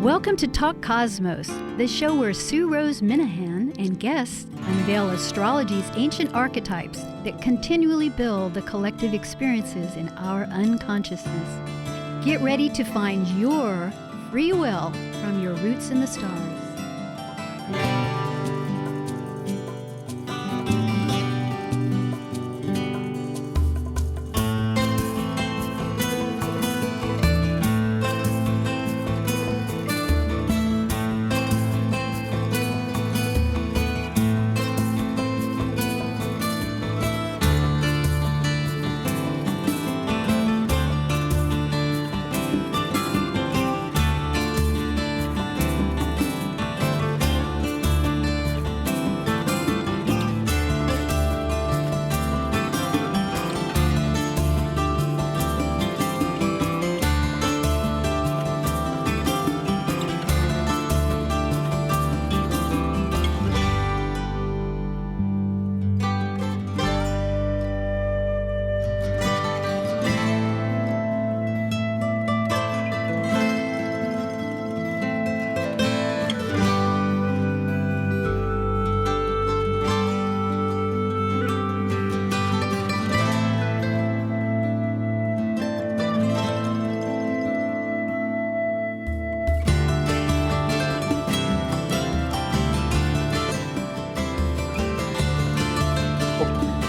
Welcome to Talk Cosmos, the show where Sue Rose Minahan and guests unveil astrology's ancient archetypes that continually build the collective experiences in our unconsciousness. Get ready to find your free will from your roots in the stars.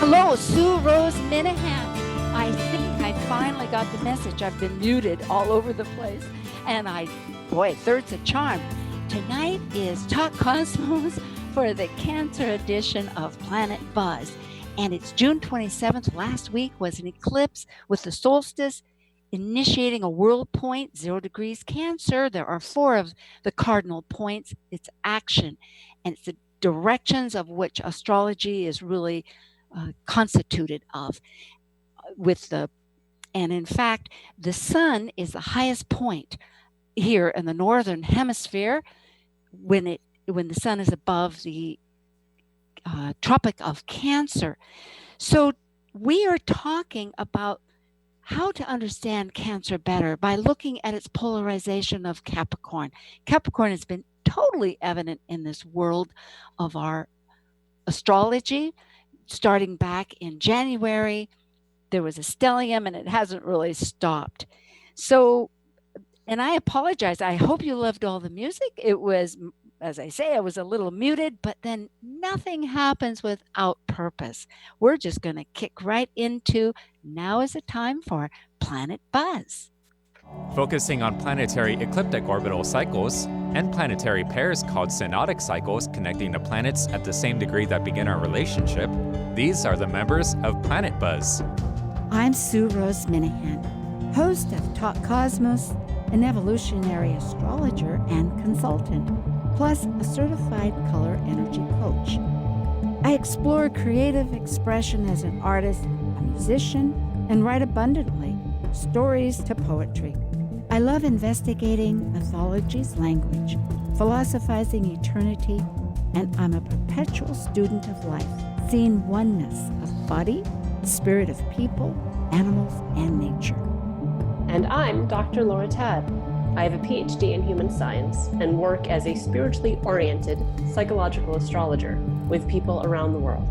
Hello, Sue Rose Minahan. I think I finally got the message. I've been muted all over the place. And third's a charm. Tonight is Talk Cosmos for the Cancer edition of Planet Buzz. And it's June 27th. Last week was an eclipse with the solstice initiating a world point, 0 degrees Cancer. There are 4 of the cardinal points. It's action. And it's the directions of which astrology is really constituted of. And in fact, the sun is the highest point here in the northern hemisphere when the sun is above the Tropic of Cancer. So we are talking about how to understand Cancer better by looking at its polarization of Capricorn. Capricorn has been totally evident in this world of our astrology. Starting back in January, there was a stellium and it hasn't really stopped. So, and I apologize. I hope you loved all the music. It was, as I say, I was a little muted, but then nothing happens without purpose. We're just going to kick right into now is the time for Planet Buzz. Focusing on planetary ecliptic orbital cycles and planetary pairs called synodic cycles connecting the planets at the same degree that begin our relationship, these are the members of Planet Buzz. I'm Sue Rose Minahan, host of Talk Cosmos, an evolutionary astrologer and consultant, plus a certified color energy coach. I explore creative expression as an artist, a musician, and write abundantly, stories to poetry. I love investigating mythology's language, philosophizing eternity, and I'm a perpetual student of life, seeing oneness of body, spirit of people, animals, and nature. And I'm Dr. Laura Tadd. I have a Ph.D. in human science and work as a spiritually oriented psychological astrologer with people around the world.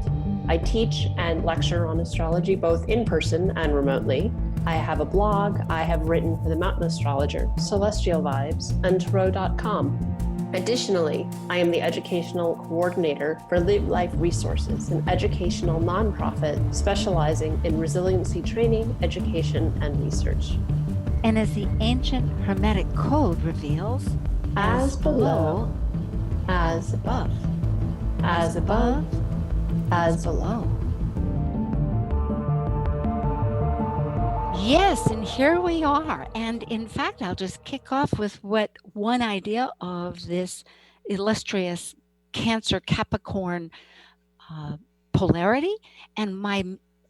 I teach and lecture on astrology both in person and remotely. I have a blog. I have written for the Mountain Astrologer, Celestial Vibes, and Tarot.com. Additionally, I am the educational coordinator for Live Life Resources, an educational nonprofit specializing in resiliency training, education, and research. And as the ancient Hermetic code reveals, as below, as above, as above, as below. Yes, and here we are. And in fact, I'll just kick off with what one idea of this illustrious Cancer Capricorn polarity and my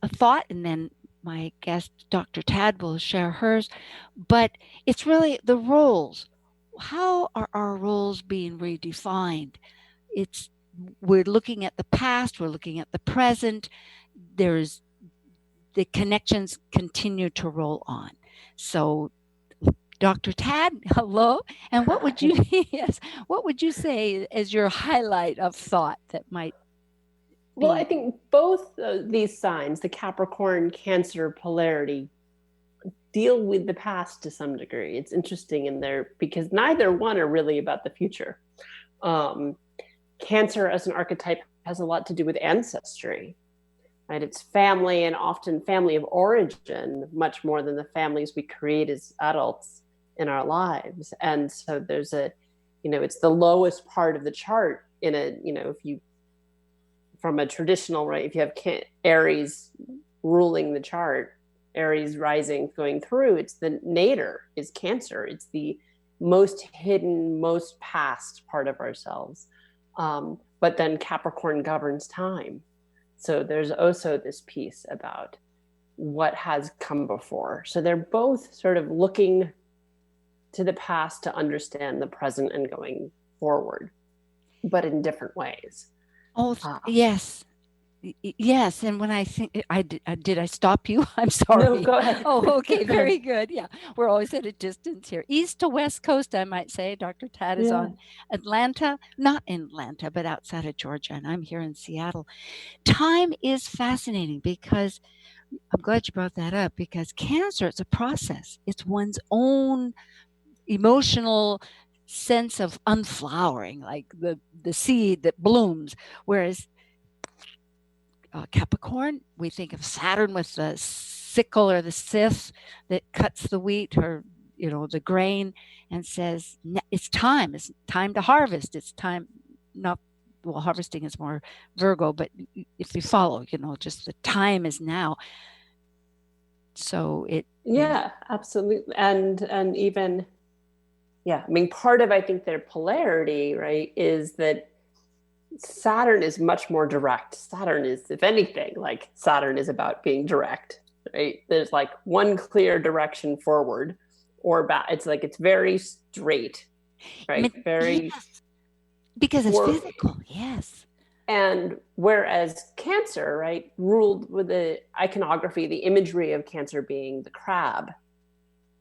thought, and then my guest, Dr. Tadd, will share hers. But it's really the roles. How are our roles being redefined? We're looking at the past, we're looking at the present. The connections continue to roll on. So Dr. Tadd, hello. And what would you yes, what would you say as your highlight of thought that might Well, be? I think both these signs, the Capricorn, Cancer, Polarity, deal with the past to some degree. It's interesting in there because neither one are really about the future. Cancer as an archetype has a lot to do with ancestry, right? It's family, and often family of origin, much more than the families we create as adults in our lives. And so there's a, it's the lowest part of the chart in a, if you, from a traditional, right, if you have Aries ruling the chart, Aries rising going through, it's the nadir is Cancer. It's the most hidden, most past part of ourselves. But then Capricorn governs time. So there's also this piece about what has come before. So they're both sort of looking to the past to understand the present and going forward, but in different ways. Oh, yes. Yes, and when I think did I stop you? I'm sorry. No, go ahead. Oh, okay, very good. Yeah, we're always at a distance here. East to west coast, I might say. Dr. Tadd is on Atlanta, not in Atlanta, but outside of Georgia, and I'm here in Seattle. Time is fascinating because I'm glad you brought that up, because Cancer, it's a process. It's one's own emotional sense of unflowering, like the seed that blooms, whereas Capricorn, we think of Saturn with the sickle or the scythe that cuts the wheat or the grain and says it's time to harvest. It's time, not well, harvesting is more Virgo, but if you follow, just the time is now. So absolutely. And even part of, I think, their polarity, right, is that Saturn is much more direct. Saturn is, if anything, like Saturn is about being direct, right? There's like one clear direction forward or back. It's like, it's very straight, right? Yes, because it's physical. Yes. And whereas Cancer, right, ruled with the iconography, the imagery of Cancer being the crab,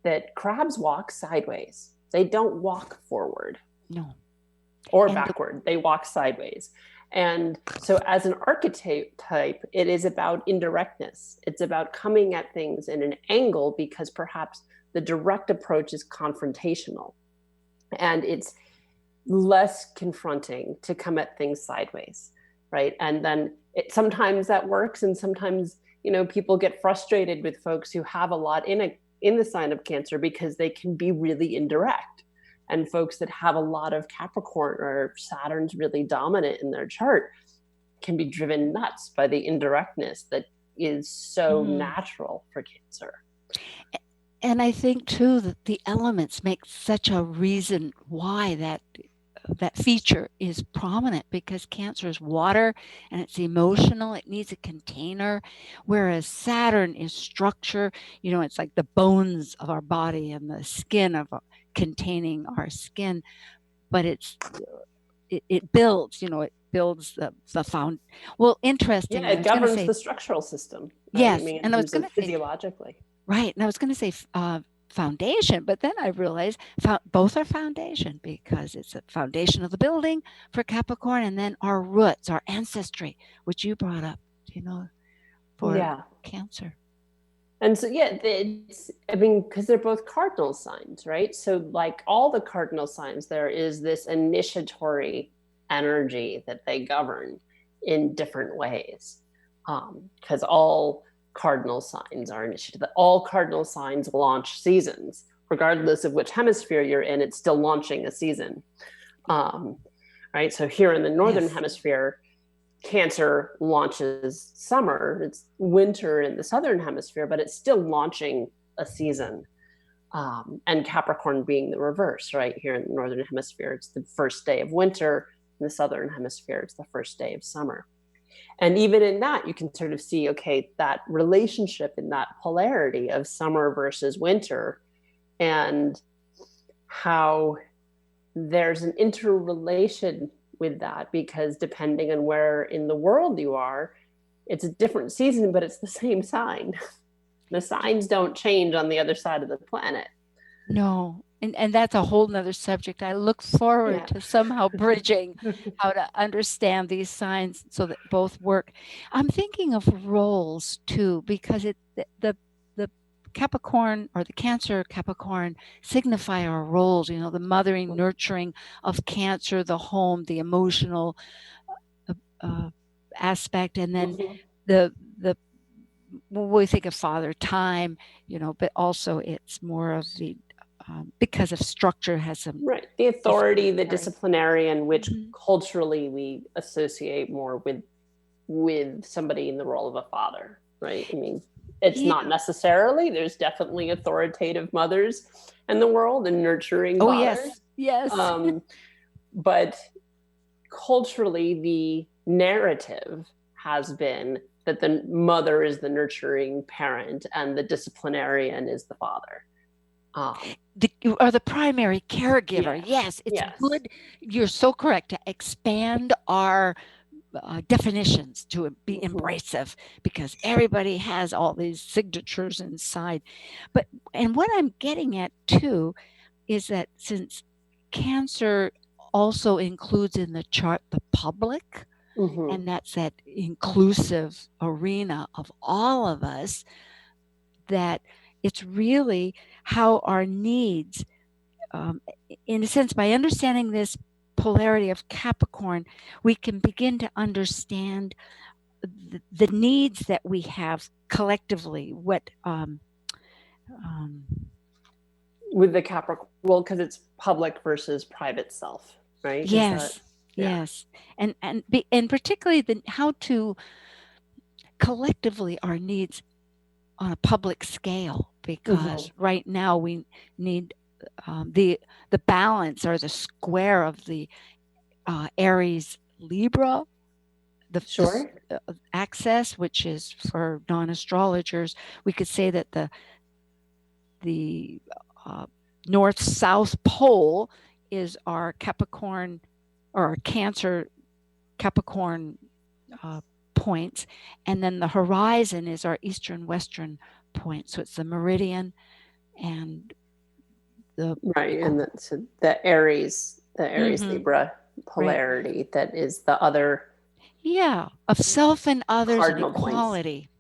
that crabs walk sideways. They don't walk forward. No. Or backward. They walk sideways. And so as an archetype, it is about indirectness. It's about coming at things in an angle, because perhaps the direct approach is confrontational. And it's less confronting to come at things sideways, right? And then sometimes that works, and sometimes, people get frustrated with folks who have a lot in the sign of Cancer, because they can be really indirect. And folks that have a lot of Capricorn or Saturn's really dominant in their chart can be driven nuts by the indirectness that is so natural for Cancer. And I think too that the elements make such a reason why that feature is prominent, because Cancer is water and it's emotional. It needs a container, whereas Saturn is structure. It's like the bones of our body and the skin of containing our skin, but it builds. It builds the found. Well, interesting. Yeah, it governs the structural system. Right? Yes, I mean, and I was going to say physiologically. Right, and I was going to say foundation, but then I realized both are foundation, because it's a foundation of the building for Capricorn, and then our roots, our ancestry, which you brought up, for Cancer. And so, because they're both cardinal signs, right? So like all the cardinal signs, there is this initiatory energy that they govern in different ways. Because all cardinal signs are initiative. All cardinal signs launch seasons, regardless of which hemisphere you're in. It's still launching a season, right? So here in the northern hemisphere, Cancer launches summer. It's winter in the southern hemisphere, but it's still launching a season. And Capricorn being the reverse, right? Here in the northern hemisphere, it's the first day of winter. In the southern hemisphere, it's the first day of summer. And even in that, you can sort of see, okay, that relationship in that polarity of summer versus winter, and how there's an interrelation with that, because depending on where in the world you are, it's a different season, but it's the same sign. The signs don't change on the other side of the planet. No. And that's a whole nother subject. I look forward Yeah. to somehow bridging how to understand these signs so that both work. I'm thinking of roles too, because the Capricorn or the Cancer Capricorn signify our roles, the mothering, nurturing of Cancer, the home, the emotional uh, aspect, and then Mhm. the when we think of father time, but also it's more of the because of structure has some Right. The authority, the disciplinary. disciplinarian, which Mhm. culturally we associate more with somebody in the role of a father, right? I mean, it's Yeah. not necessarily. There's definitely authoritative mothers in the world and nurturing Oh fathers. yes. But culturally, the narrative has been that the mother is the nurturing parent and the disciplinarian is the father. The primary caregiver. Yes, it's Yes. good. You're so correct to expand our definitions to be embracive, because everybody has all these signatures inside. And what I'm getting at too is that since Cancer also includes in the chart the public, and that's that inclusive arena of all of us, that it's really how our needs, in a sense, by understanding this polarity of Capricorn, we can begin to understand the needs that we have collectively. With the Capricorn, well, because it's public versus private self, right? Yes, yes, and particularly how to collectively our needs on a public scale, because right now we need the balance or the square of the Aries Libra, the access, which is for non-astrologers. We could say that the north-south pole is our Capricorn or our Cancer Capricorn points, and then the horizon is our eastern-western point. So it's the meridian and the and that's the Aries Libra polarity, that is the other of self and others cardinal and equality.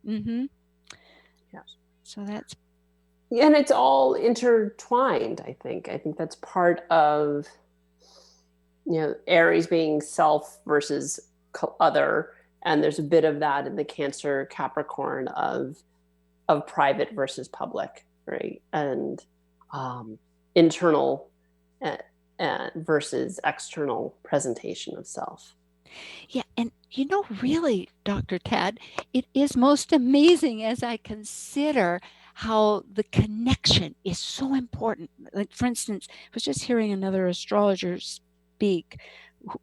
So that's, and it's all intertwined. I think that's part of Aries being self versus other, and there's a bit of that in the Cancer Capricorn of private versus public, right? And internal versus external presentation of self. Yeah, and really, Dr. Tadd, it is most amazing as I consider how the connection is so important. Like, for instance, I was just hearing another astrologer speak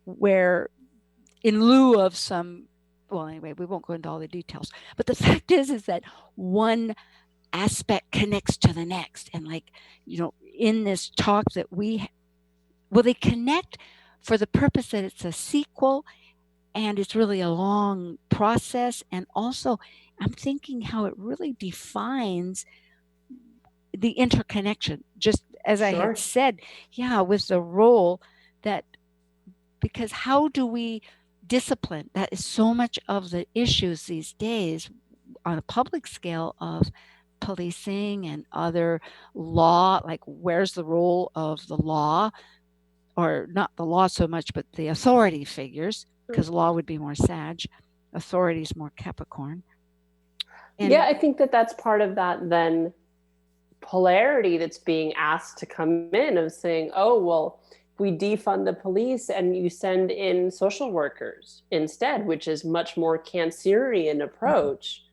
where, in lieu of some, well, anyway, we won't go into all the details, but the fact is that one aspect connects to the next. And in this talk that they connect for the purpose that it's a sequel, and it's really a long process. And also, I'm thinking how it really defines the interconnection, just as I had said, with the role that, because how do we discipline? That is so much of the issues these days on a public scale of policing and other law, like where's the role of the law, or not the law so much, but the authority figures, because law would be more Sag, authority is more Capricorn. And I think that's part of that then polarity that's being asked to come in, of saying, oh, well, we defund the police and you send in social workers instead, which is much more Cancerian approach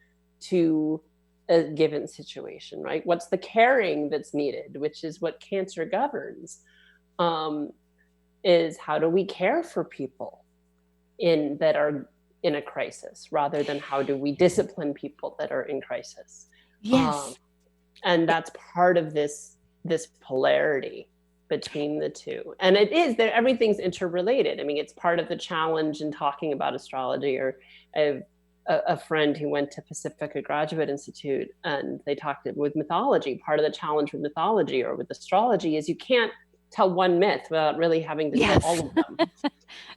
to a given situation, right? What's the caring that's needed, which is what Cancer governs, is how do we care for people that are in a crisis, rather than how do we discipline people that are in crisis. Yes. And that's part of this polarity between the two. And it is that everything's interrelated. I mean, it's part of the challenge in talking about astrology, or a friend who went to Pacifica Graduate Institute, and they talked with mythology. Part of the challenge with mythology or with astrology is you can't tell one myth without really having to tell all of them.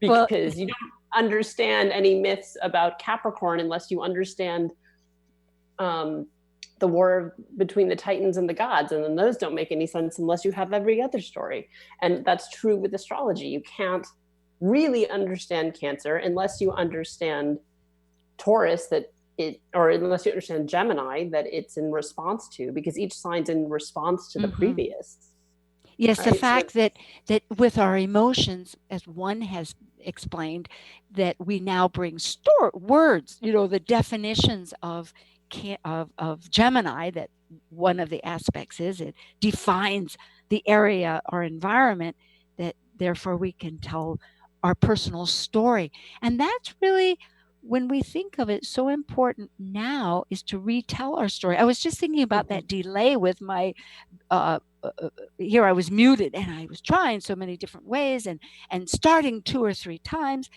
Well, Because you don't understand any myths about Capricorn unless you understand the war between the Titans and the gods. And then those don't make any sense unless you have every other story. And that's true with astrology. You can't really understand Cancer unless you understand Taurus, or unless you understand Gemini, that it's in response to, because each sign's in response to the previous. Yes, right? The fact that with our emotions, as one has explained, that we now bring words, the definitions of Gemini, that one of the aspects is it defines the area or environment, that therefore we can tell our personal story. And that's really, when we think of it, so important now is to retell our story. I was just thinking about that delay with my here I was muted, and I was trying so many different ways and starting 2 or 3 times.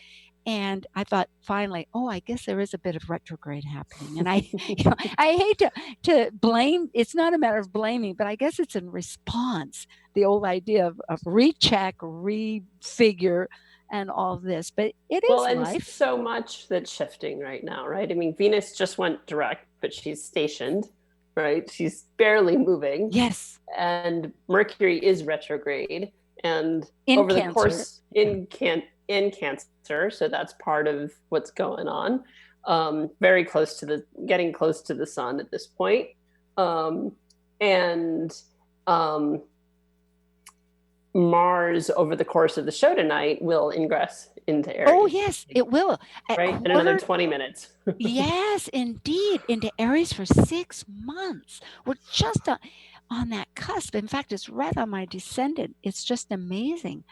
And I thought finally, I guess there is a bit of retrograde happening. And I I hate to blame. It's not a matter of blaming, but I guess it's in response, the old idea of recheck, refigure, and all this. But it is life. And so much that's shifting right now, right? I mean, Venus just went direct, but she's stationed, right? She's barely moving. Yes. And Mercury is retrograde. And in over Cancer. The course in Cancer, so that's part of what's going on. Very close to getting close to the sun at this point. Mars, over the course of the show tonight, will ingress into Aries. Oh, yes, it will. Right? In another 20 minutes. Yes, indeed. Into Aries for 6 months. We're just on that cusp. In fact, it's right on my descendant. It's just amazing.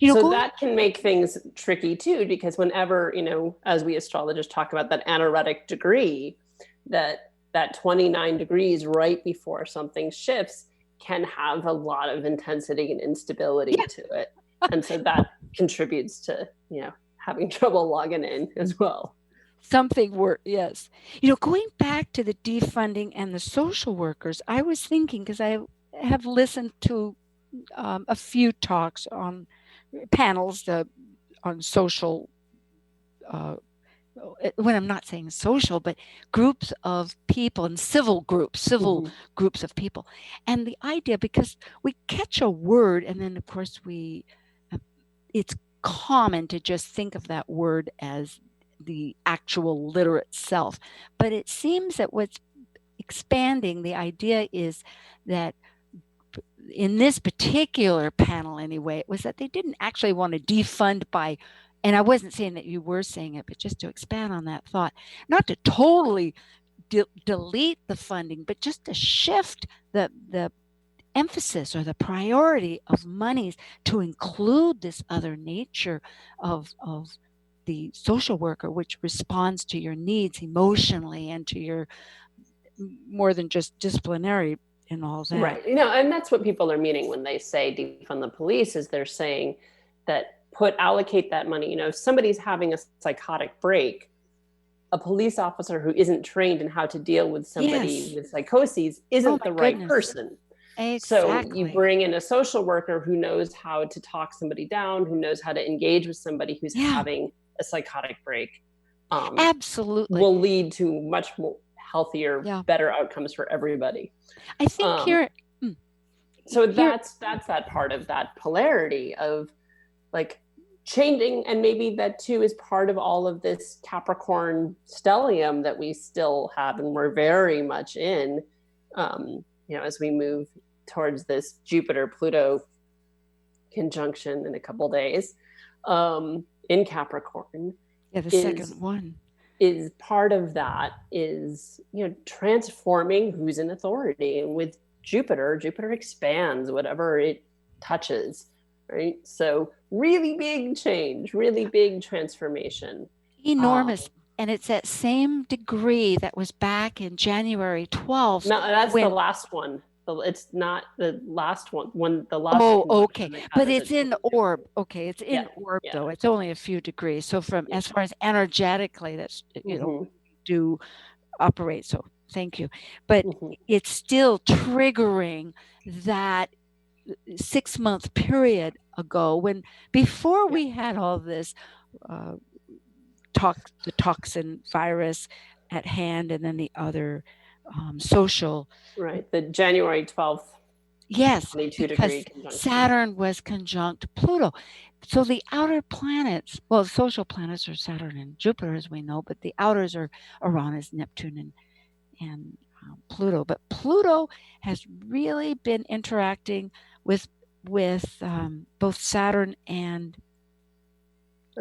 So that can make things tricky too, because whenever, as we astrologers talk about that anaretic degree, that 29 degrees right before something shifts can have a lot of intensity and instability to it. And so that contributes to, having trouble logging in as well. Yes. Going back to the defunding and the social workers, I was thinking, because I have listened to a few talks on panels on social, when I'm not saying social, but groups of people and civil groups of people. And the idea, because we catch a word and then of course it's common to just think of that word as the actual letter itself. But it seems that what's expanding the idea is that in this particular panel anyway, it was that they didn't actually want to defund by, and I wasn't saying that you were saying it, but just to expand on that thought, not to totally delete the funding, but just to shift the emphasis or the priority of monies to include this other nature of the social worker, which responds to your needs emotionally and to your more than just disciplinary and all that. Right. And that's what people are meaning when they say defund the police, is they're saying that allocate that money. If somebody's having a psychotic break, a police officer who isn't trained in how to deal with somebody with psychoses isn't the right person. Exactly. So you bring in a social worker who knows how to talk somebody down, who knows how to engage with somebody who's having a psychotic break. Absolutely. Will lead to much more healthier, better outcomes for everybody. I think that's that part of that polarity of like changing, and maybe that too is part of all of this Capricorn stellium that we still have and we're very much in, as we move towards this Jupiter-Pluto conjunction in a couple days, in Capricorn. Yeah, the second one. Is part of that is, transforming who's in authority. And with Jupiter expands whatever it touches, right? So really big change, really big transformation. Enormous. And it's that same degree that was back in January 12th. No, that's the last one. It's not the last one. Okay. But it's in orb. Okay. It's in orb though. It's only a few degrees. So as far as energetically, that's, do operate. So thank you. But it's still triggering that 6-month period ago when before we had all this the toxin virus at hand, and then the other social. Right. The January 12th. Yes, 22 because degree conjunction. Saturn was conjunct Pluto. So the outer planets, well, the social planets are Saturn and Jupiter, as we know, but the outers are Uranus, Neptune, and Pluto. But Pluto has really been interacting with both Saturn and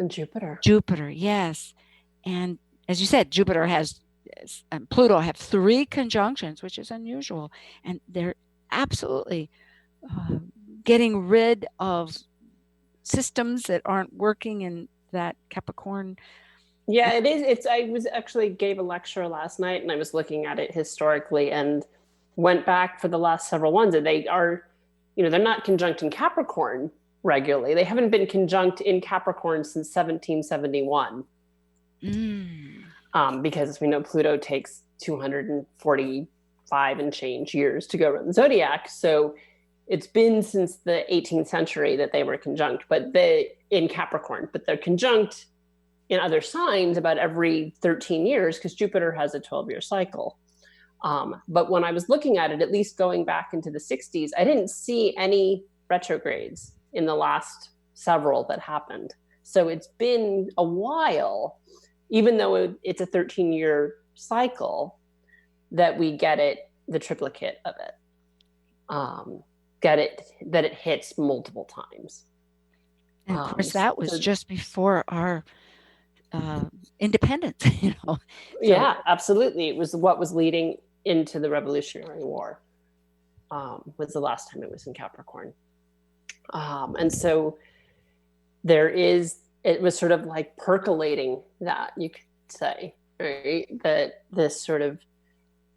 Jupiter. Jupiter, yes. And as you said, Jupiter and Pluto have 3 conjunctions, which is unusual. And they're absolutely getting rid of systems that aren't working in that Capricorn. Yeah, it is. I was actually gave a lecture last night, and I was looking at it historically and went back for the last several ones. And they are, they're not conjunct in Capricorn regularly. They haven't been conjunct in Capricorn since 1771. Because as we know, Pluto takes 245 and change years to go around the zodiac. So it's been since the 18th century that they were conjunct, in Capricorn, but they're conjunct in other signs about every 13 years because Jupiter has a 12-year cycle. But when I was looking at it, at least going back into the 60s, I didn't see any retrogrades in the last several that happened. So it's been a while, even though it's a 13-year cycle, that we get the triplicate of it. That it hits multiple times. And of course, that was just before our independence, So, yeah, absolutely. It was what was leading into the Revolutionary War. Was the last time it was in Capricorn. And so it was sort of like percolating that, you could say, right? That this sort of,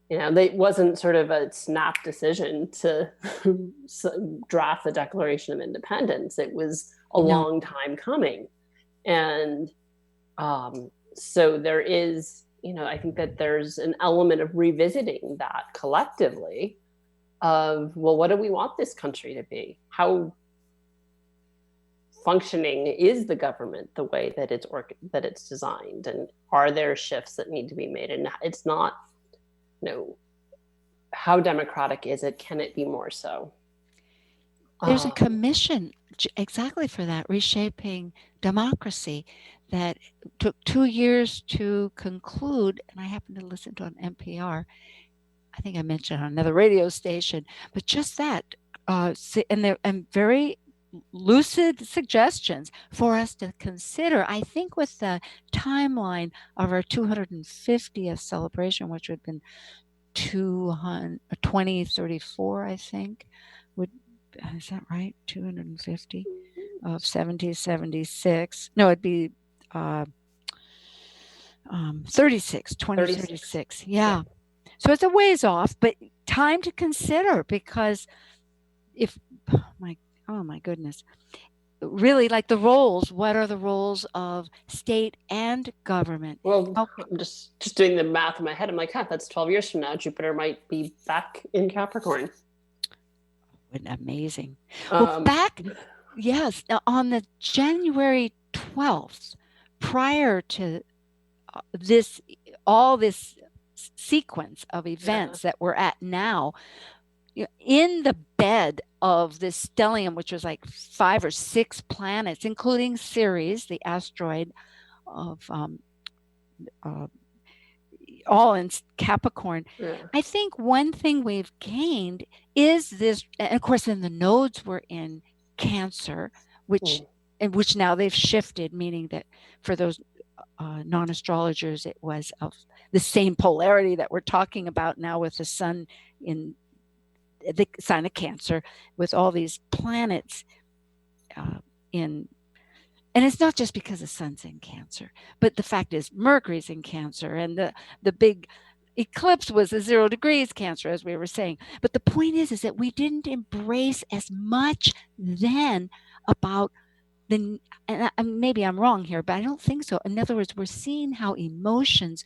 it wasn't sort of a snap decision to draft the Declaration of Independence. It was a long time coming. And so there is, I think that there's an element of revisiting that collectively of, well, what do we want this country to be? How functioning is the government the way that it's designed? And are there shifts that need to be made? And it's not, how democratic is it? Can it be more so? There's a commission exactly for that, reshaping democracy, that took 2 years to conclude. And I happened to listen to an NPR. I think I mentioned on another radio station, but just that, and very lucid suggestions for us to consider. I think with the timeline of our 250th celebration, which would have been 2034, I think, is that right? 250 of 7076. No, it'd be 2036. Yeah. So it's a ways off, but time to consider, because oh my goodness, really, like the roles, what are the roles of state and government? Well, I'm just doing the math in my head. I'm like, that's 12 years from now. Jupiter might be back in Capricorn. Amazing. Well, yes, on the January 12th, prior to all this sequence of events that we're at now, in the bed of this stellium, which was like 5 or 6 planets, including Ceres, the asteroid of all in Capricorn. I think one thing we've gained is this, and of course then the nodes were in Cancer, which now they've shifted, meaning that for those non-astrologers, it was of the same polarity that we're talking about now, with the sun in the sign of Cancer, with all these planets in. And it's not just because the sun's in Cancer, but the fact is Mercury's in Cancer, and the big eclipse was 0 degrees Cancer, as we were saying. But the point is that we didn't embrace as much then about and maybe I'm wrong here, but I don't think so. In other words, we're seeing how emotions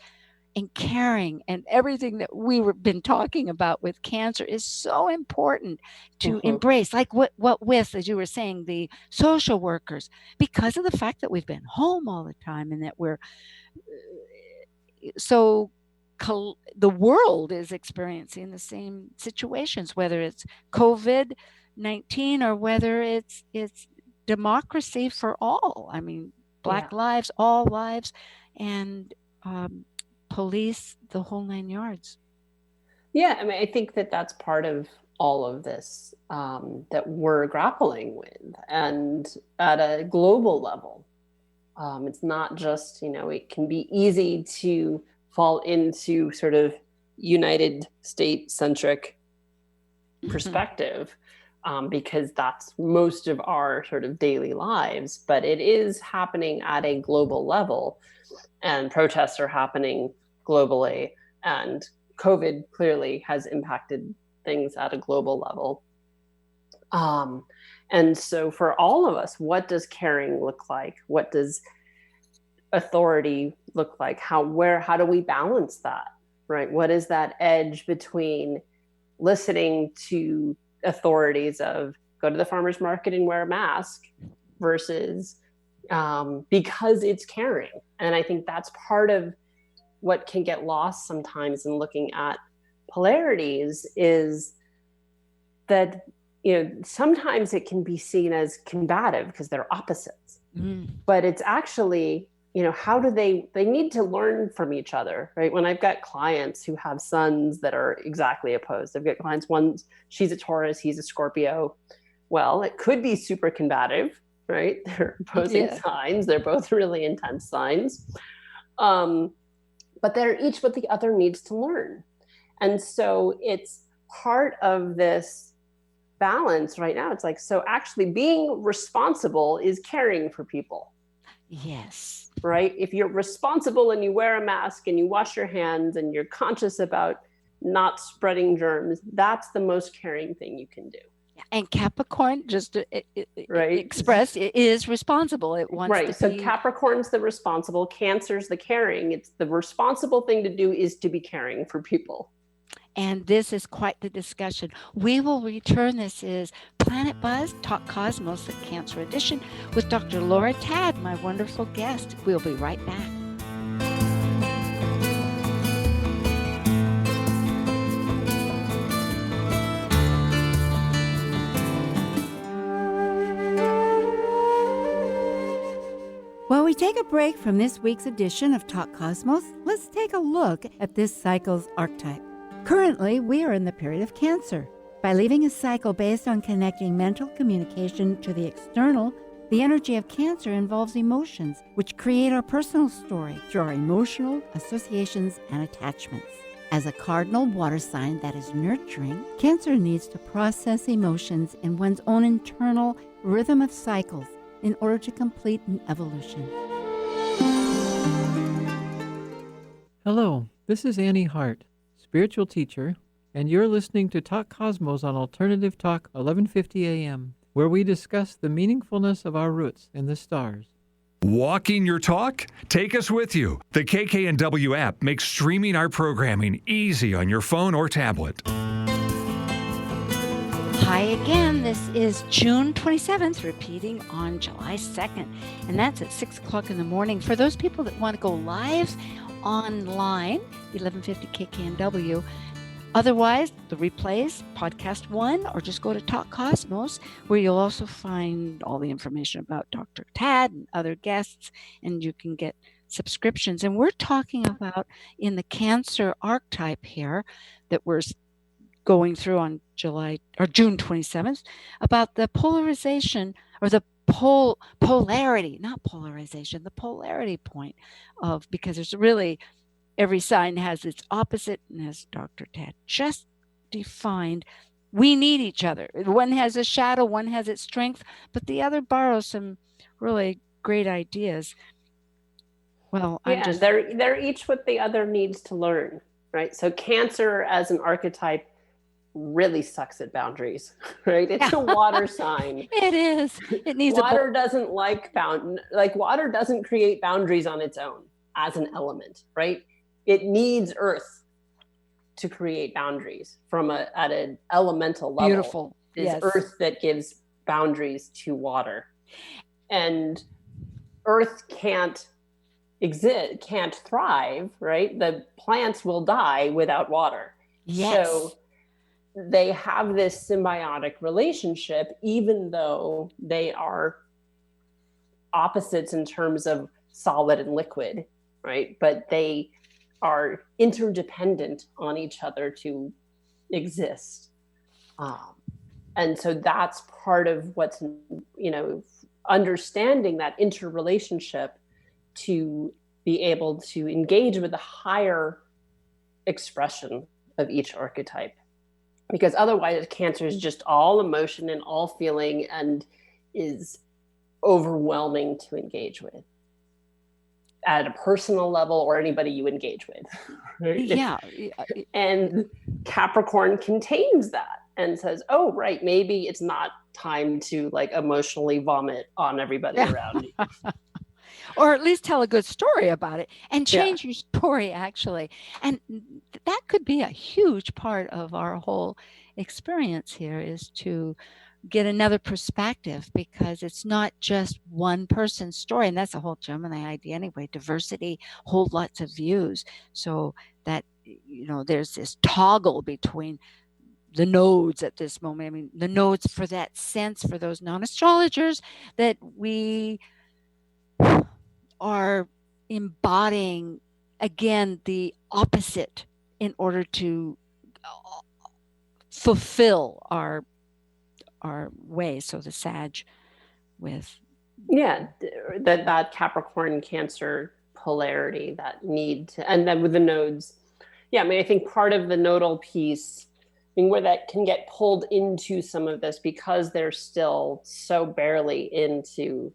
and caring and everything that we've been talking about with cancer is so important to embrace. Like what with, as you were saying, the social workers, because of the fact that we've been home all the time and that we're so the world is experiencing the same situations, whether it's COVID-19 or whether it's democracy for all. I mean, Black lives, all lives, and police, the whole 9 yards. Yeah, I mean, I think that that's part of all of this that we're grappling with, and at a global level. It's not just, it can be easy to fall into sort of United States centric perspective because that's most of our sort of daily lives, but it is happening at a global level, and protests are happening globally, and COVID clearly has impacted things at a global level. And so for all of us, what does caring look like? What does authority look like? How do we balance that, right? What is that edge between listening to authorities of go to the farmer's market and wear a mask versus because it's caring? And I think that's part of what can get lost sometimes in looking at polarities is that sometimes it can be seen as combative because they're opposites. But it's actually, how do they need to learn from each other, right? When I've got clients who have sons that are exactly opposed, I've got clients, one, she's a Taurus, he's a Scorpio. Well, it could be super combative, right? They're opposing signs. They're both really intense signs. But they're each what the other needs to learn. And so it's part of this balance right now. It's like, so actually being responsible is caring for people. Yes. Right? If you're responsible and you wear a mask and you wash your hands and you're conscious about not spreading germs, that's the most caring thing you can do. And Capricorn, just to express, it is responsible. It wants to be. So Capricorn's the responsible, Cancer's the caring. It's the responsible thing to do is to be caring for people. And this is quite the discussion. We will return. This is Planet Buzz, Talk Cosmos, the Cancer Edition, with Dr. Laura Tadd, my wonderful guest. We'll be right back. While we take a break from this week's edition of Talk Cosmos, let's take a look at this cycle's archetype. Currently, we are in the period of Cancer. By leaving a cycle based on connecting mental communication to the external, the energy of Cancer involves emotions, which create our personal story through our emotional associations and attachments. As a cardinal water sign that is nurturing, Cancer needs to process emotions in one's own internal rhythm of cycles in order to complete an evolution. Hello, this is Annie Hart, spiritual teacher, and you're listening to Talk Cosmos on Alternative Talk 1150 AM, where we discuss the meaningfulness of our roots in the stars. Walking your talk? Take us with you. The KKNW app makes streaming our programming easy on your phone or tablet. Hi again. This is June 27th, repeating on July 2nd, and that's at 6 o'clock in the morning. For those people that want to go live online, 1150 KKNW. Otherwise, the replays, podcast 1, or just go to Talk Cosmos, where you'll also find all the information about Dr. Tadd and other guests, and you can get subscriptions. And we're talking about in the Cancer archetype here that we're going through on June 27th about the polarization or the polarity, not polarization, the polarity point of, because there's really every sign has its opposite, and as Dr. Tadd just defined, we need each other. One has a shadow, one has its strength, but the other borrows some really great ideas. Well, they're each what the other needs to learn, right? So Cancer as an archetype really sucks at boundaries, right? It's a water sign. It is. It needs water doesn't water doesn't create boundaries on its own as an element, right? it needs Earth to create boundaries at an elemental level. Beautiful. It's Yes. Earth that gives boundaries to water. And Earth can't thrive, right? The plants will die without water. Yes. So they have this symbiotic relationship, even though they are opposites in terms of solid and liquid, right? But they are interdependent on each other to exist. And so that's part of what's, understanding that interrelationship to be able to engage with the higher expression of each archetype. Because otherwise, Cancer is just all emotion and all feeling and is overwhelming to engage with at a personal level or anybody you engage with. Right? Yeah. And Capricorn contains that and says, oh, right, maybe it's not time to like emotionally vomit on everybody around you. Or at least tell a good story about it and change your story, actually. And that could be a huge part of our whole experience here, is to get another perspective, because it's not just one person's story. And that's the whole Gemini idea anyway. Diversity, hold lots of views. So that, there's this toggle between the nodes at this moment. I mean, the nodes for that sense, for those non-astrologers, that we are embodying, again, the opposite in order to fulfill our way. So the Sag with that Capricorn Cancer polarity, that need to, and then with the nodes, I think part of the nodal piece, where that can get pulled into some of this, because they're still so barely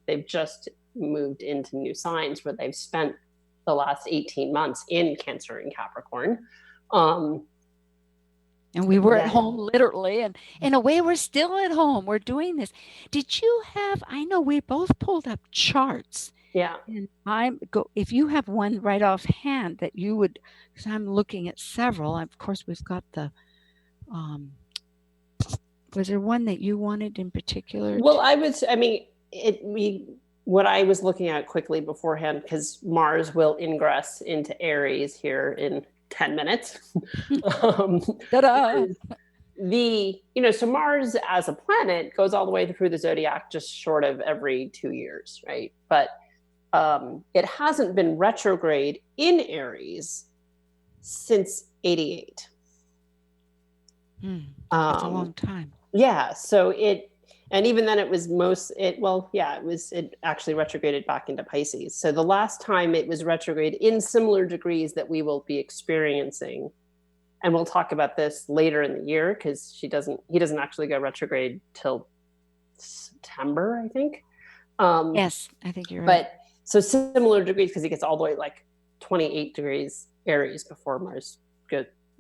they've just moved into new signs where they've spent the last 18 months in Cancer and Capricorn. And we were at home, literally, and in a way we're still at home. We're doing this. Did you have, I know we both pulled up charts. Yeah. And if you have one right offhand that you would, because I'm looking at several. Of course, we've got the, was there one that you wanted in particular? Well, what I was looking at quickly beforehand, because Mars will ingress into Aries here in 10 minutes. Ta-da! So Mars as a planet goes all the way through the zodiac just short of every 2 years, right? But it hasn't been retrograde in Aries since 88. That's a long time. Yeah. So and even then it actually retrograded back into Pisces. So the last time it was retrograde in similar degrees that we will be experiencing, and we'll talk about this later in the year, because he doesn't actually go retrograde till September, I think. Yes, I think you're right. But so similar degrees, because he gets all the way like 28 degrees Aries before Mars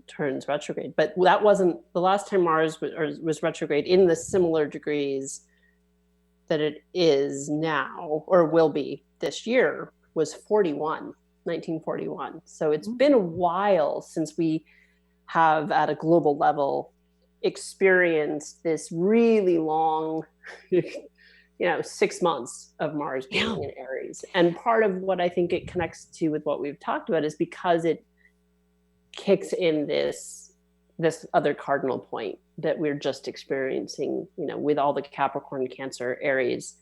turns retrograde. But that wasn't the last time Mars was retrograde in the similar degrees that it is now, or will be this year, was 1941. So it's been a while since we have, at a global level, experienced this really long 6 months of Mars being in Aries. And part of what I think it connects to with what we've talked about is because it kicks in this other cardinal point that we're just experiencing, with all the Capricorn, Cancer, Aries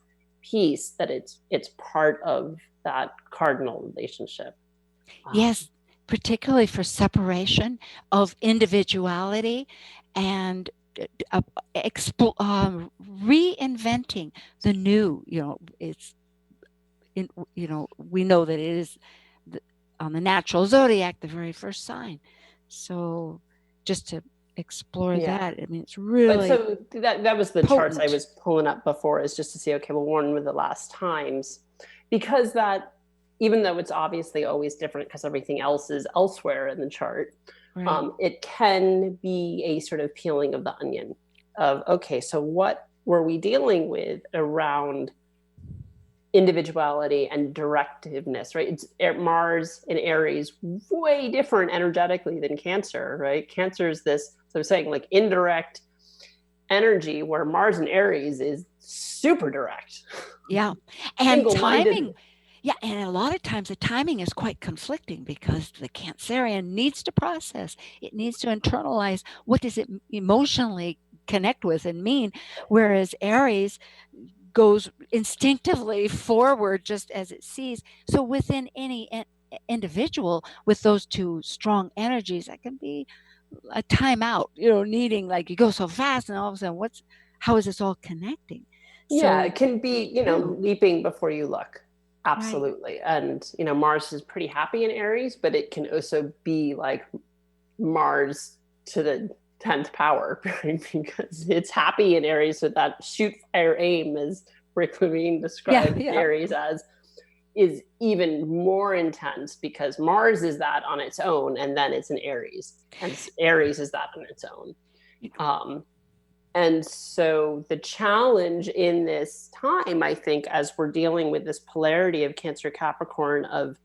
piece, that it's part of that cardinal relationship. Yes, particularly for separation of individuality and reinventing the new. We know that it is on the natural zodiac, the very first sign. So just to explore that, I mean, it's really. But so that was the charts I was pulling up before, is just to see, okay, well, when were the last times? Because that, even though it's obviously always different because everything else is elsewhere in the chart, right. It can be a sort of peeling of the onion of, okay, so what were we dealing with around individuality and directiveness, right? It's Mars in Aries, way different energetically than Cancer, right? Cancer is this, so I'm saying like indirect energy, where Mars in Aries is super direct. Yeah. And Single-minded. timing. Yeah. And a lot of times the timing is quite conflicting because the Cancerian needs to process. It needs to internalize what does it emotionally connect with and mean, whereas Aries goes instinctively forward just as it sees. So within any individual with those two strong energies, that can be a timeout, needing, like, you go so fast and all of a sudden how is this all connecting? Yeah, So it can be, leaping before you look. Absolutely. Right. And, Mars is pretty happy in Aries, but it can also be like Mars to the 10th power, right? Because it's happy in Aries with that shoot, fire, aim, as Rick Levine described Aries as, is even more intense because Mars is that on its own, and then it's in Aries, and Aries is that on its own. And so the challenge in this time, I think, as we're dealing with this polarity of Cancer Capricorn, of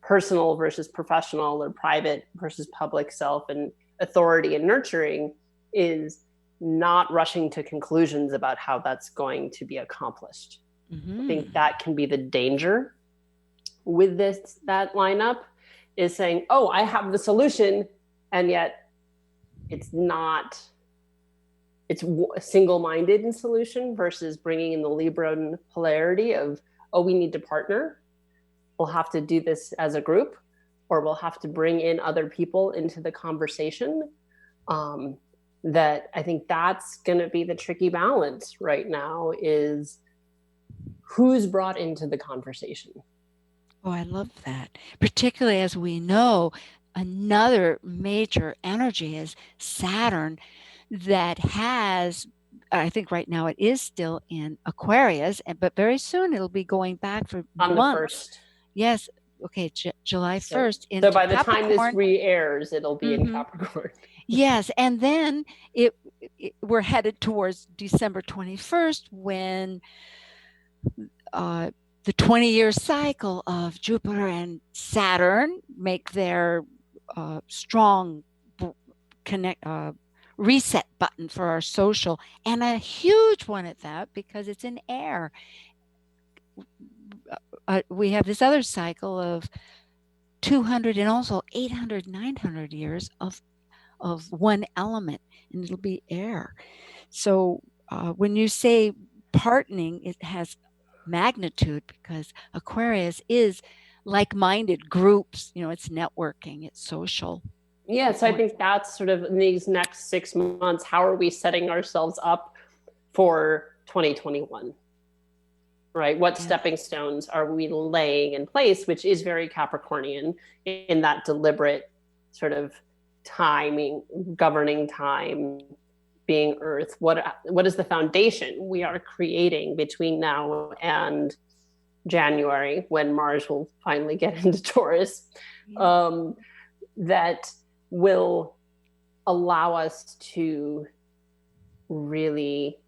personal versus professional, or private versus public self, and authority and nurturing, is not rushing to conclusions about how that's going to be accomplished. I think that can be the danger with that lineup, is saying, oh, I have the solution, and yet it's not. It's a single-minded in solution versus bringing in the Libran polarity of, oh, we need to partner. We'll have to do this as a group, or we'll have to bring in other people into the conversation. That I think that's going to be the tricky balance right now, is who's brought into the conversation. Oh, I love that. Particularly as we know, another major energy is Saturn, that has, I think right now it is still in Aquarius, but very soon it'll be going back for on months. The 1st. Yes. Okay. July 1st. So by the Capricorn. time this re-airs, it'll be in Capricorn. Yes. And then we're headed towards December 21st, when the 20-year cycle of Jupiter and Saturn make their strong reset button for our social, and a huge one at that, because it's in air. We have this other cycle of 200 and also 800, 900 years of one element, and it'll be air. So when you say partnering, it has magnitude, because Aquarius is like-minded groups. It's networking, it's social. Yeah, so I think that's sort of in these next 6 months, how are we setting ourselves up for 2021, right? What stepping stones are we laying in place, which is very Capricornian in that deliberate sort of timing, governing time, being Earth. What is the foundation we are creating between now and January, when Mars will finally get into Taurus, that will allow us to really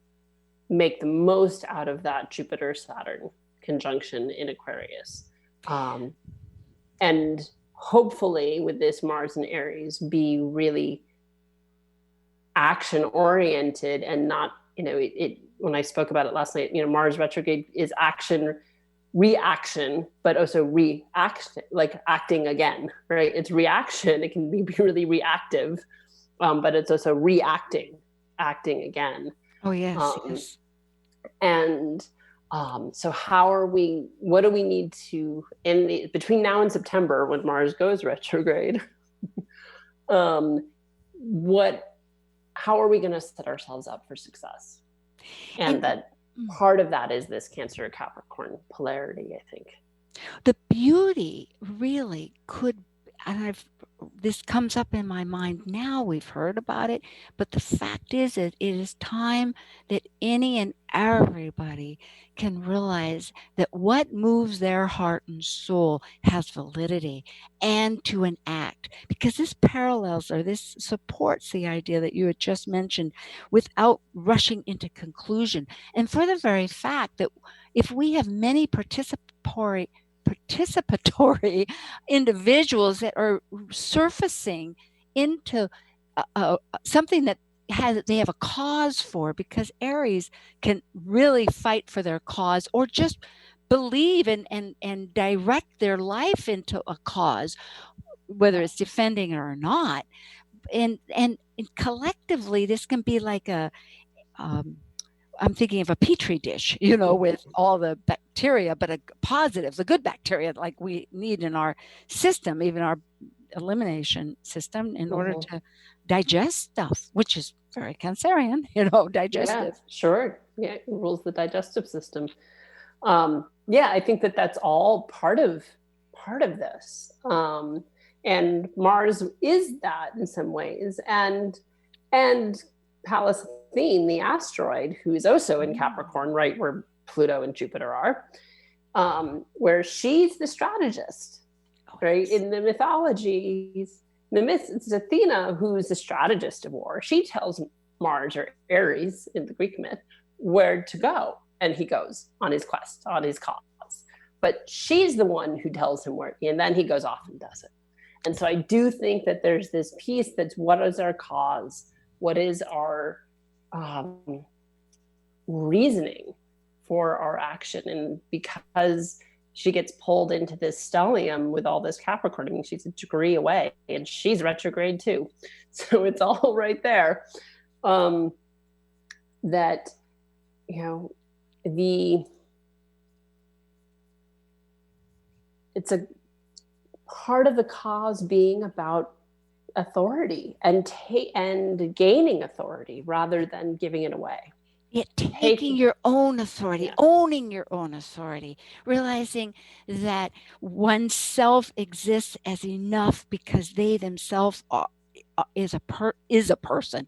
make the most out of that Jupiter-Saturn conjunction in Aquarius. And hopefully with this Mars in Aries, be really action-oriented and not, when I spoke about it last night, Mars retrograde is action, reaction, but also like acting again, right? It's reaction. It can be really reactive, but it's also acting again. Oh, yes. And so what do we need to, between now and September, when Mars goes retrograde, how are we going to set ourselves up for success? And that part of that is this Cancer Capricorn polarity, I think. The beauty really could, and I've this comes up in my mind now. We've heard about it, but the fact is that it is time that any and everybody can realize that what moves their heart and soul has validity, and to enact, because this parallels, or this supports the idea that you had just mentioned, without rushing into conclusion. And for the very fact that if we have many participatory individuals that are surfacing into something that they have a cause for, because Aries can really fight for their cause, or just believe and direct their life into a cause, whether it's defending it or not. And collectively, this can be like I'm thinking of a petri dish, with all the bacteria, but a positive, the good bacteria like we need in our system, even our elimination system, in order to digest stuff, which is very Cancerian, digestive. Yeah, sure. Yeah, it rules the digestive system. I think that that's all part of this. And Mars is that in some ways. And Pallas Athene, the asteroid, who is also in Capricorn, right where Pluto and Jupiter are, where she's the strategist, right? In the mythologies, the myths, it's Athena who's the strategist of war. She tells Mars, or Aries in the Greek myth, where to go, and he goes on his quest, on his cause. But she's the one who tells him where, and then he goes off and does it. And so I do think that there's this piece that's, what is our cause? What is our reasoning for our action? And because she gets pulled into this stellium with all this Capricorn, I mean, she's a degree away, and she's retrograde too. So it's all right there. That, it's a part of the cause being about authority and gaining authority rather than giving it away. Taking your own authority, owning your own authority, realizing that oneself exists as enough because they themselves is a person,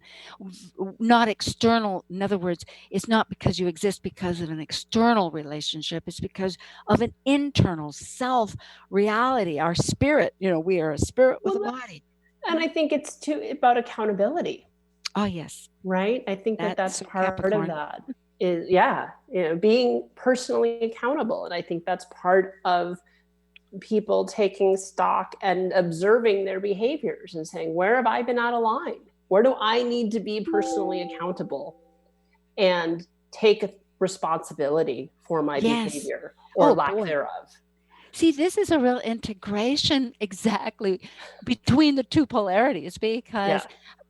not external. In other words, it's not because you exist because of an external relationship. It's because of an internal self reality. Our spirit, we are a spirit with a body. And I think it's too about accountability. Oh, yes. Right? I think that's part Capricorn. of that is, being personally accountable. And I think that's part of people taking stock and observing their behaviors and saying, where have I been out of line? Where do I need to be personally accountable and take responsibility for my behavior or lack thereof? See, this is a real integration exactly between the two polarities, because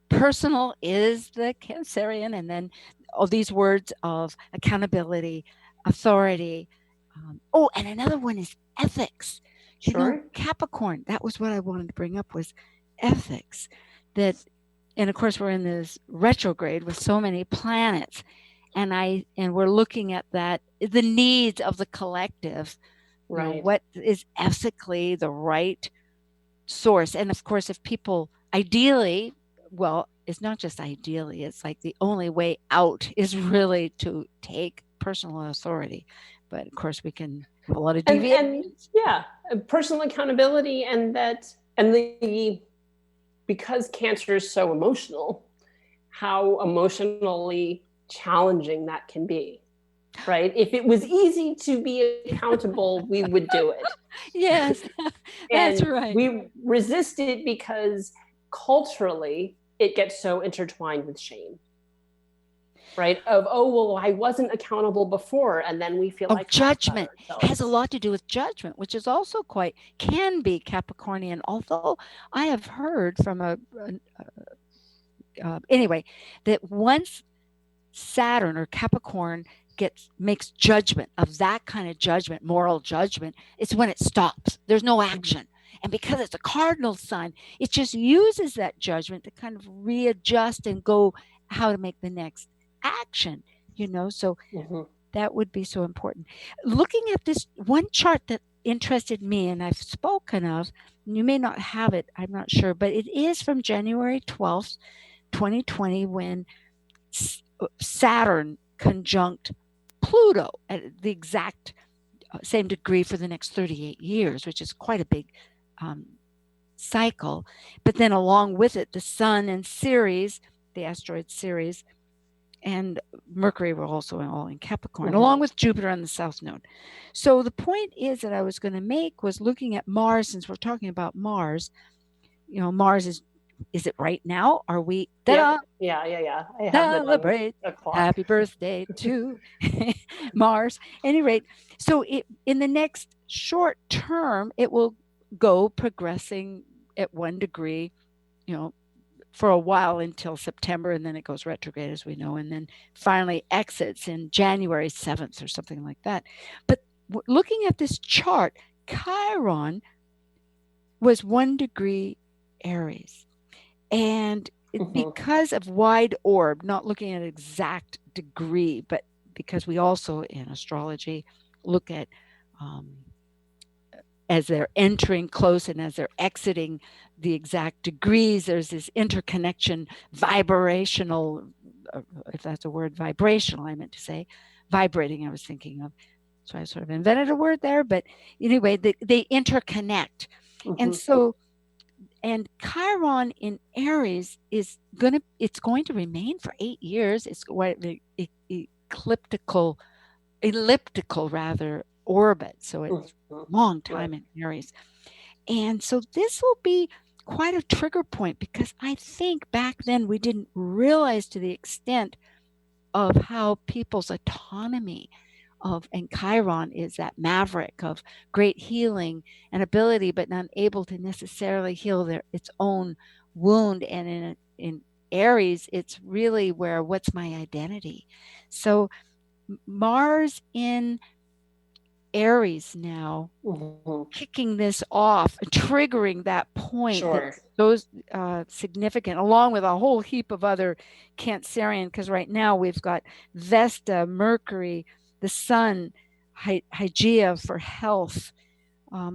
personal is the Cancerian, and then all these words of accountability, authority. And another one is ethics. Sure. Capricorn, that was what I wanted to bring up, was ethics. And of course, we're in this retrograde with so many planets, and we're looking at that, the needs of the collective. Right. What is ethically the right source? And of course, if people ideally, well, it's not just ideally, it's like the only way out is really to take personal authority. But of course, we can have a lot of deviations. Personal accountability, because Cancer is so emotional, how emotionally challenging that can be. Right? If it was easy to be accountable, we would do it. Yes, that's right. We resist it because culturally it gets so intertwined with shame. Right? I wasn't accountable before, and then we feel like judgment. It has a lot to do with judgment, which is also can be Capricornian. Although I have heard from anyway, that once Saturn or Capricorn makes judgment of that kind of judgment, moral judgment, it's when it stops. There's no action. And because it's a cardinal sign, it just uses that judgment to kind of readjust and go how to make the next action, so that would be so important. Looking at this one chart that interested me, and I've spoken of, You may not have it, I'm not sure, but it is from January 12th, 2020, when Saturn conjunct Pluto at the exact same degree for the next 38 years, which is quite a big cycle. But then along with it, the Sun and Ceres, the asteroid Ceres, and Mercury were also all in Capricorn, along with Jupiter on the South Node. So the point is that I was going to make was looking at Mars, since we're talking about Mars. Mars is it right now? Are we? Yeah. I have Celebrate. Happy birthday to Mars. At any rate, so in the next short term, it will go progressing at 1 degree, for a while until September, and then it goes retrograde, as we know, and then finally exits in January 7th or something like that. But looking at this chart, Chiron was 1 degree Aries. And because of wide orb, not looking at exact degree, but because we also in astrology look at as they're entering close and as they're exiting the exact degrees, there's this interconnection, vibrational, if that's a word, vibrational, I meant to say, vibrating, I was thinking of. So I sort of invented a word there, but anyway, they interconnect. And Chiron in Aries it's going to remain for 8 years. It's elliptical rather orbit. So it's a long time in Aries. And so this will be quite a trigger point, because I think back then we didn't realize to the extent of how people's autonomy and Chiron is that maverick of great healing and ability, but not able to necessarily heal its own wound. And in Aries, it's really where, what's my identity? So Mars in Aries now, kicking this off, triggering that point. Sure. Those significant, along with a whole heap of other Cancerian, because right now we've got Vesta, Mercury, the Sun, Hygeia for health,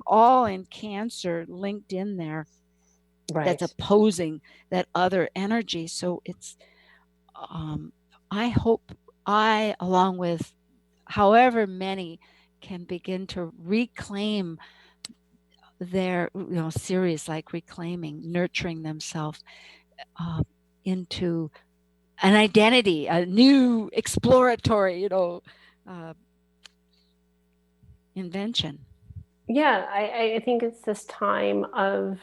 all in Cancer linked in there. Right. That's opposing that other energy. So it's, I hope along with however many, can begin to reclaim their, series like reclaiming, nurturing themselves into an identity, a new exploratory, invention. Yeah, I think it's this time of,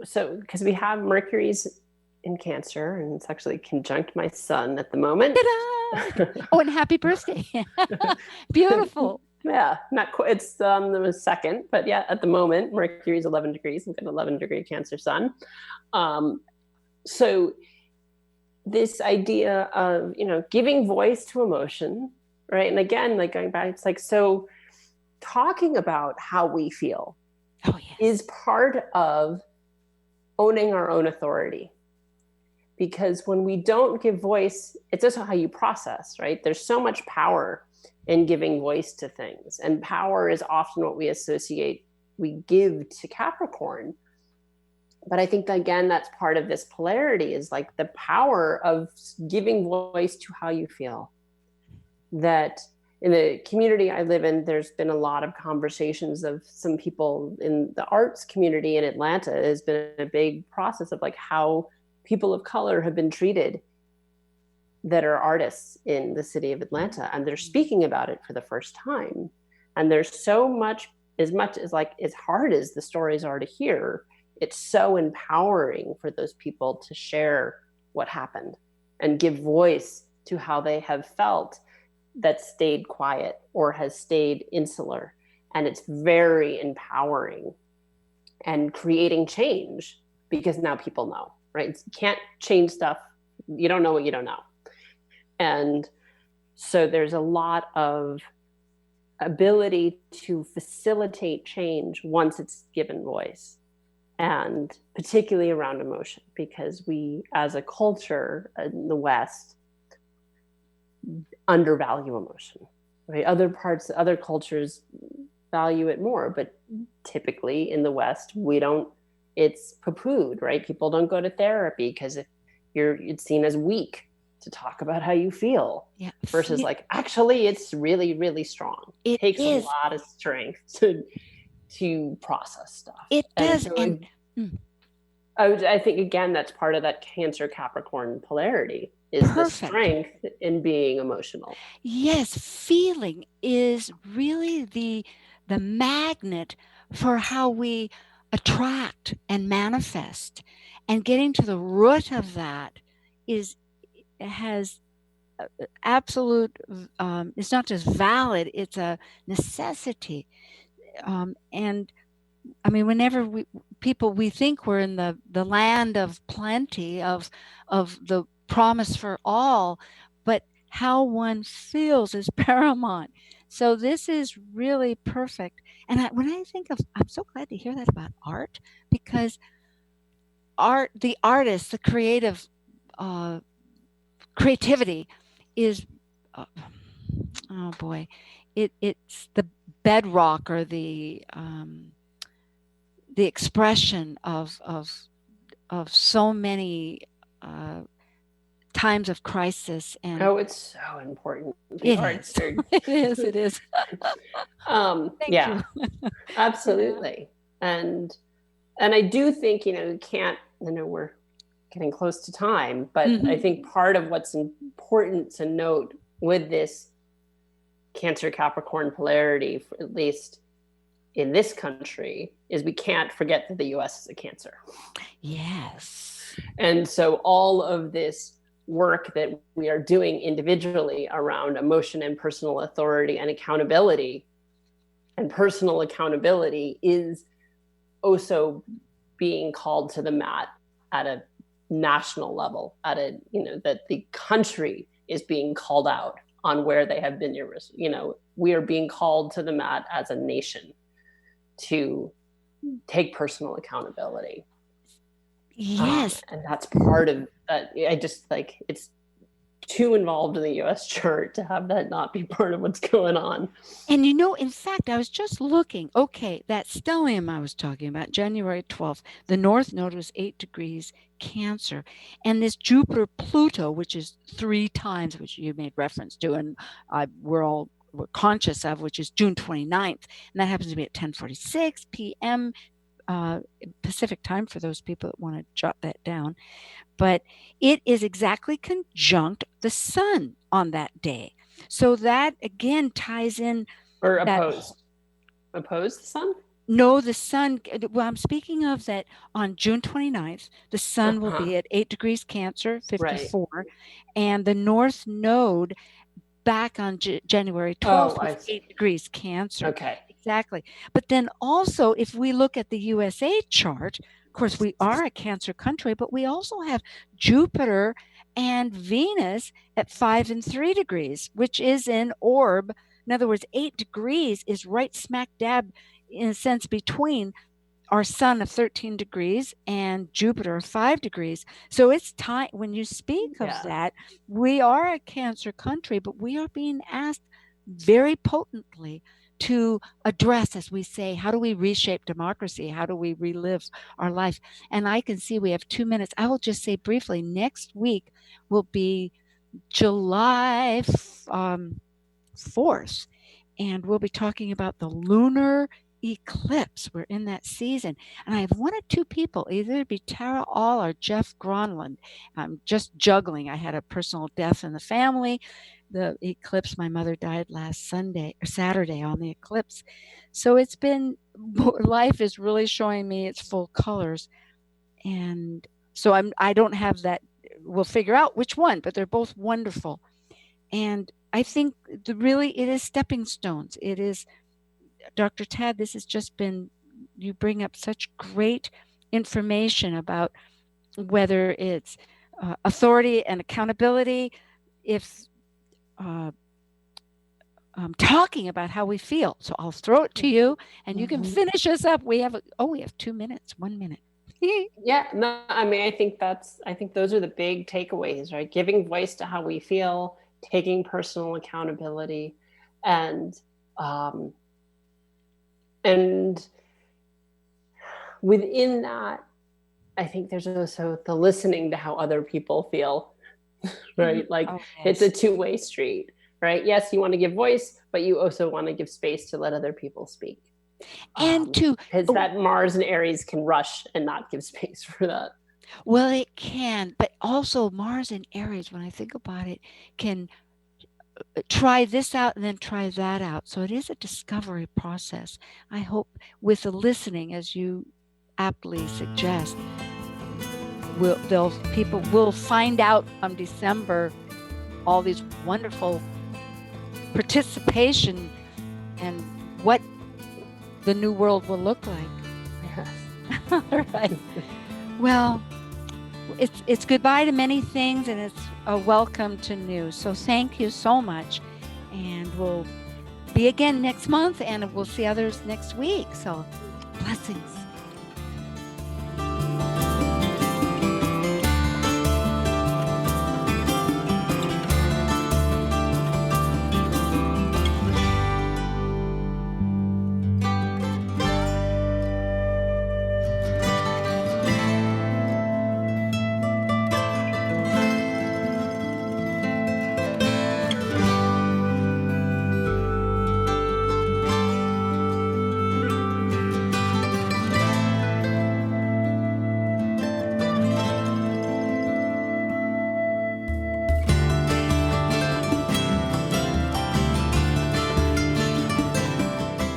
so because we have Mercury's in Cancer, and it's actually conjunct my Sun at the moment. Oh, and happy birthday. Beautiful. Yeah, not quite. It's the 2nd, but yeah, at the moment, Mercury's 11 degrees. We've got an 11-degree Cancer Sun. So this idea of, giving voice to emotion, right? And again, like going back, it's like, so talking about how we feel is part of owning our own authority. Because when we don't give voice, it's also how you process, right? There's so much power in giving voice to things. And power is often what we give to Capricorn. But I think that, again, that's part of this polarity, is like the power of giving voice to how you feel. That in the community I live in, there's been a lot of conversations of some people in the arts community in Atlanta. It has been a big process of like how people of color have been treated that are artists in the city of Atlanta, and they're speaking about it for the first time. And there's so much as like, as hard as the stories are to hear, it's so empowering for those people to share what happened and give voice to how they have felt that stayed quiet or has stayed insular. And it's very empowering and creating change, because now people know. Right? You can't change stuff. You don't know what you don't know. And so there's a lot of ability to facilitate change once it's given voice, and particularly around emotion, because we, as a culture in the West, undervalue emotion, right? Other cultures value it more. But typically in the West, it's poo-pooed, right? People don't go to therapy because it's seen as weak to talk about how you feel. Yeah. Versus like, actually, it's really, really strong. It takes is. a lot of strength to process stuff. It does. So I think, again, that's part of that Cancer Capricorn polarity, is Perfect. the strength in being emotional. Yes, feeling is really the magnet for how we attract and manifest. And getting to the root of that has absolute, it's not just valid, it's a necessity. And I mean, whenever we think we're in the land of plenty, of the promise for all, but how one feels is paramount. So this is really perfect. And when I think of, I'm so glad to hear that about art, because the artist, the creativity is, oh boy, it's the bedrock, or the expression of so many times of crisis. And it's so important. It is. It is. Thank you. Absolutely. And I do think, we're getting close to time, but I think part of what's important to note with this Cancer Capricorn polarity, at least in this country, is we can't forget that the US is a Cancer. Yes. And so all of this work that we are doing individually around emotion and personal authority and accountability, and personal accountability is also being called to the mat at a national level, that the country is being called out on where they have been we are being called to the mat as a nation to take personal accountability. Yes. And that's part of that. I just it's too involved in the US chart to have that not be part of what's going on. And in fact, I was just looking, okay, that stellium I was talking about, January 12th, the North Node was 8 degrees Cancer. And this Jupiter-Pluto, which is 3 times, which you made reference to, and we're conscious of, which is June 29th. And that happens to be at 10:46 p.m. Pacific time, for those people that want to jot that down. But it is exactly conjunct the sun on that day. So that again ties in. Or opposed the sun? No, the sun. Well, I'm speaking of that on June 29th, the sun will be at 8 degrees Cancer, 54. Right. And the North Node back on January 12th was 8 degrees Cancer. Okay. Exactly. But then also, if we look at the USA chart, of course, we are a Cancer country, but we also have Jupiter and Venus at 5 and 3 degrees, which is in orb. In other words, 8 degrees is right smack dab, in a sense, between our sun of 13 degrees and Jupiter of 5 degrees. So it's time, when you speak of that, we are a Cancer country, but we are being asked very potently to address, as we say, how do we reshape democracy? How do we relive our life? And I can see we have 2 minutes. I will just say briefly, next week will be July 4th, and we'll be talking about the lunar eclipse. We're in that season, and I have 1 or 2 people, either it be Tara All or Jeff Gronland. I'm just juggling. I had a personal death in the family. The eclipse, my mother died last Saturday on the eclipse. So it's been, life is really showing me its full colors. And so I don't have that. We'll figure out which one, but they're both wonderful. And I think it is stepping stones. It is, Dr. Tadd, this has just been, you bring up such great information about whether it's authority and accountability, if talking about how we feel. So I'll throw it to you, and you can finish us up. We have 2 minutes, 1 minute. Yeah, no, I mean, I think those are the big takeaways, right? Giving voice to how we feel, taking personal accountability, and And within that, I think there's also the listening to how other people feel, right? Like it's a two-way street, right? Yes, you want to give voice, but you also want to give space to let other people speak. And because that Mars and Aries can rush and not give space for that. Well, it can, but also Mars and Aries, when I think about it, can try this out and then try that out. So it is a discovery process. I hope with the listening, as you aptly suggest, people will find out from December all these wonderful participation and what the new world will look like. Yes. All right. Well, it's goodbye to many things, and it's a welcome to new. So thank you so much, and we'll be again next month, and we'll see others next week. So blessings.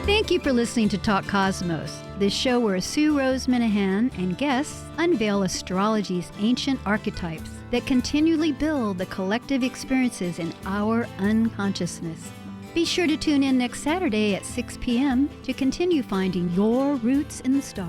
Thank you for listening to Talk Cosmos, the show where Sue Rose Minahan and guests unveil astrology's ancient archetypes that continually build the collective experiences in our unconsciousness. Be sure to tune in next Saturday at 6 p.m. to continue finding your roots in the stars.